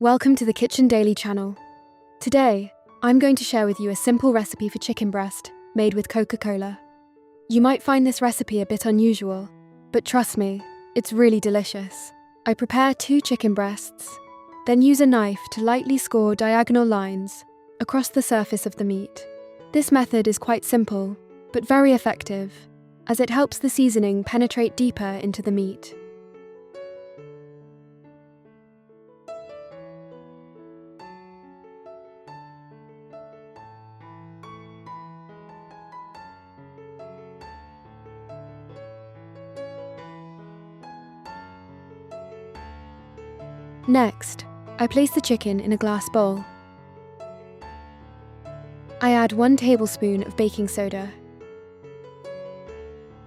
Welcome to the Kitchen Daily channel. Today, I'm going to share with you a simple recipe for chicken breast made with Coca-Cola. You might find this recipe a bit unusual, but trust me, it's really delicious. I prepare 2 chicken breasts, then use a knife to lightly score diagonal lines across the surface of the meat. This method is quite simple, but very effective, as it helps the seasoning penetrate deeper into the meat. Next, I place the chicken in a glass bowl. I add 1 tablespoon of baking soda.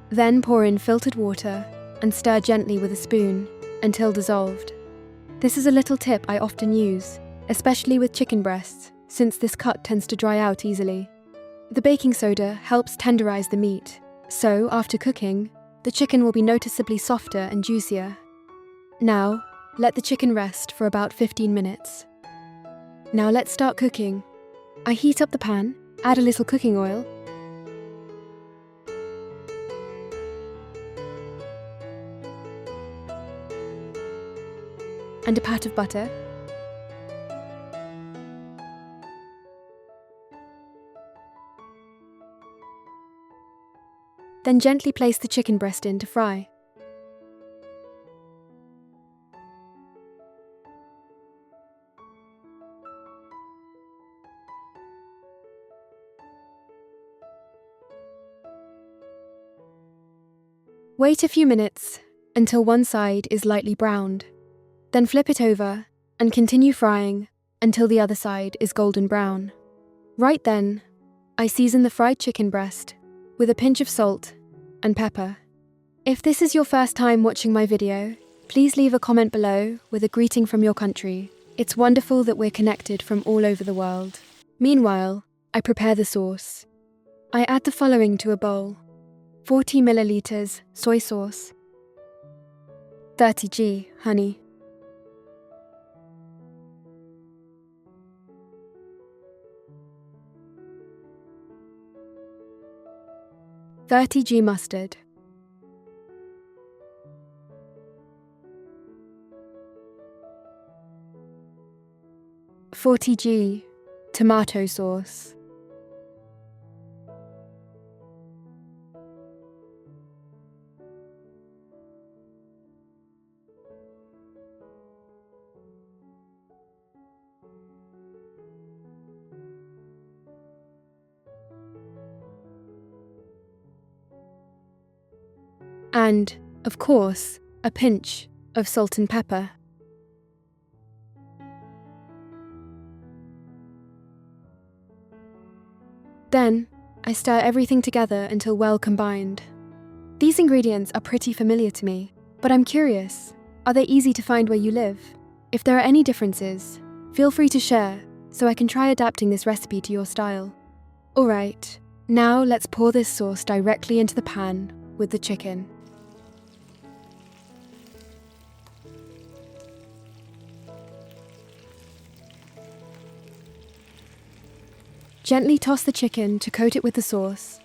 Then pour in filtered water and stir gently with a spoon until dissolved. This is a little tip I often use, especially with chicken breasts, since this cut tends to dry out easily. The baking soda helps tenderize the meat, so after cooking, the chicken will be noticeably softer and juicier. Now, let the chicken rest for about 15 minutes. Now let's start cooking. I heat up the pan, add a little cooking oil, and a pat of butter. Then gently place the chicken breast in to fry. Wait a few minutes until one side is lightly browned. Then flip it over and continue frying until the other side is golden brown. Right then, I season the fried chicken breast with a pinch of salt and pepper. If this is your first time watching my video, please leave a comment below with a greeting from your country. It's wonderful that we're connected from all over the world. Meanwhile, I prepare the sauce. I add the following to a bowl: 40 milliliters soy sauce, 30 g honey, 30 g mustard, 40 g tomato sauce, and, of course, a pinch of salt and pepper. Then, I stir everything together until well combined. These ingredients are pretty familiar to me, but I'm curious, are they easy to find where you live? If there are any differences, feel free to share so I can try adapting this recipe to your style. Alright, now let's pour this sauce directly into the pan with the chicken. Gently toss the chicken to coat it with the sauce.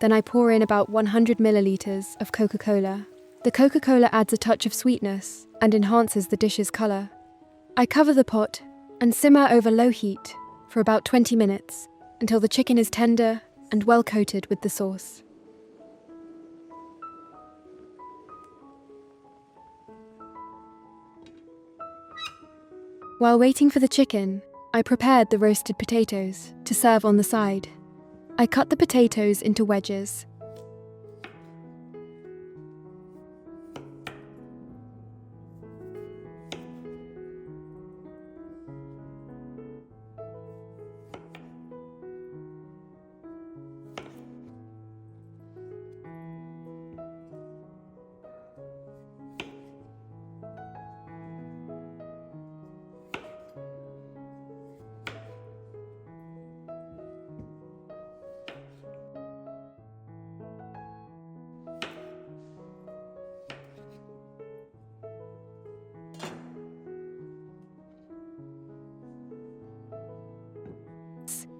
Then I pour in about 100 milliliters of Coca-Cola. The Coca-Cola adds a touch of sweetness and enhances the dish's color. I cover the pot and simmer over low heat for about 20 minutes until the chicken is tender and well coated with the sauce. While waiting for the chicken, I prepared the roasted potatoes to serve on the side. I cut the potatoes into wedges.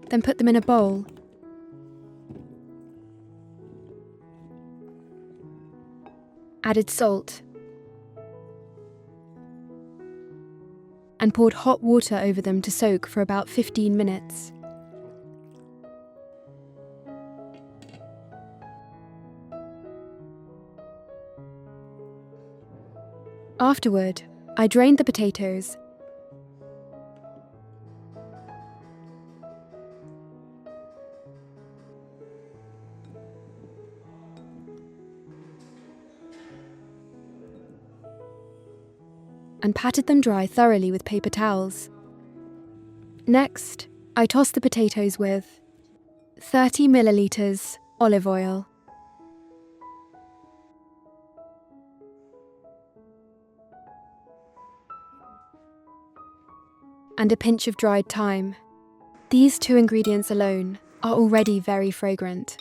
then put them in a bowl. Added salt and poured hot water over them to soak for about 15 minutes. Afterward, I drained the potatoes and patted them dry thoroughly with paper towels. Next, I tossed the potatoes with 30 milliliters olive oil, and a pinch of dried thyme. These 2 ingredients alone are already very fragrant.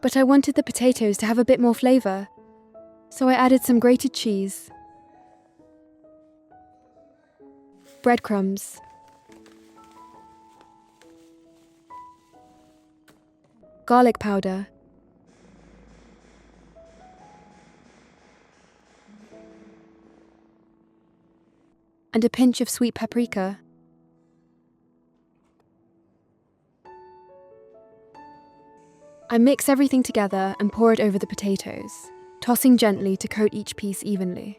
But I wanted the potatoes to have a bit more flavour, so I added some grated cheese, breadcrumbs, garlic powder, and a pinch of sweet paprika. I mix everything together and pour it over the potatoes, tossing gently to coat each piece evenly.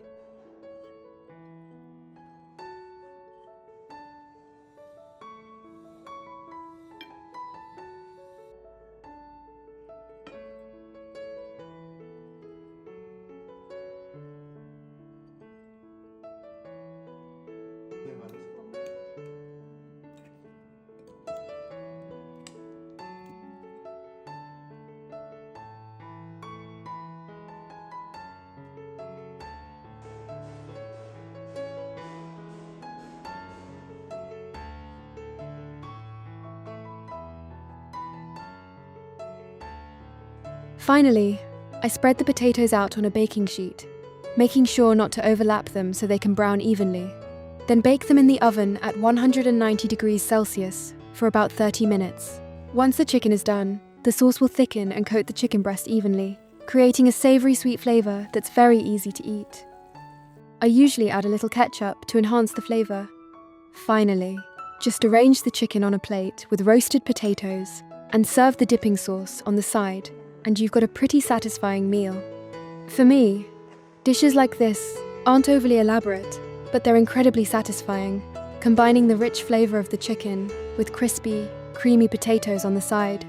Finally, I spread the potatoes out on a baking sheet, making sure not to overlap them so they can brown evenly. Then bake them in the oven at 190 degrees Celsius for about 30 minutes. Once the chicken is done, the sauce will thicken and coat the chicken breast evenly, creating a savoury sweet flavour that's very easy to eat. I usually add a little ketchup to enhance the flavour. Finally, just arrange the chicken on a plate with roasted potatoes and serve the dipping sauce on the side, and you've got a pretty satisfying meal. For me, dishes like this aren't overly elaborate, but they're incredibly satisfying, combining the rich flavour of the chicken with crispy, creamy potatoes on the side.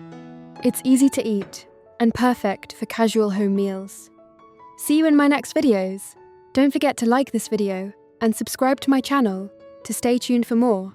It's easy to eat and perfect for casual home meals. See you in my next videos. Don't forget to like this video and subscribe to my channel to stay tuned for more.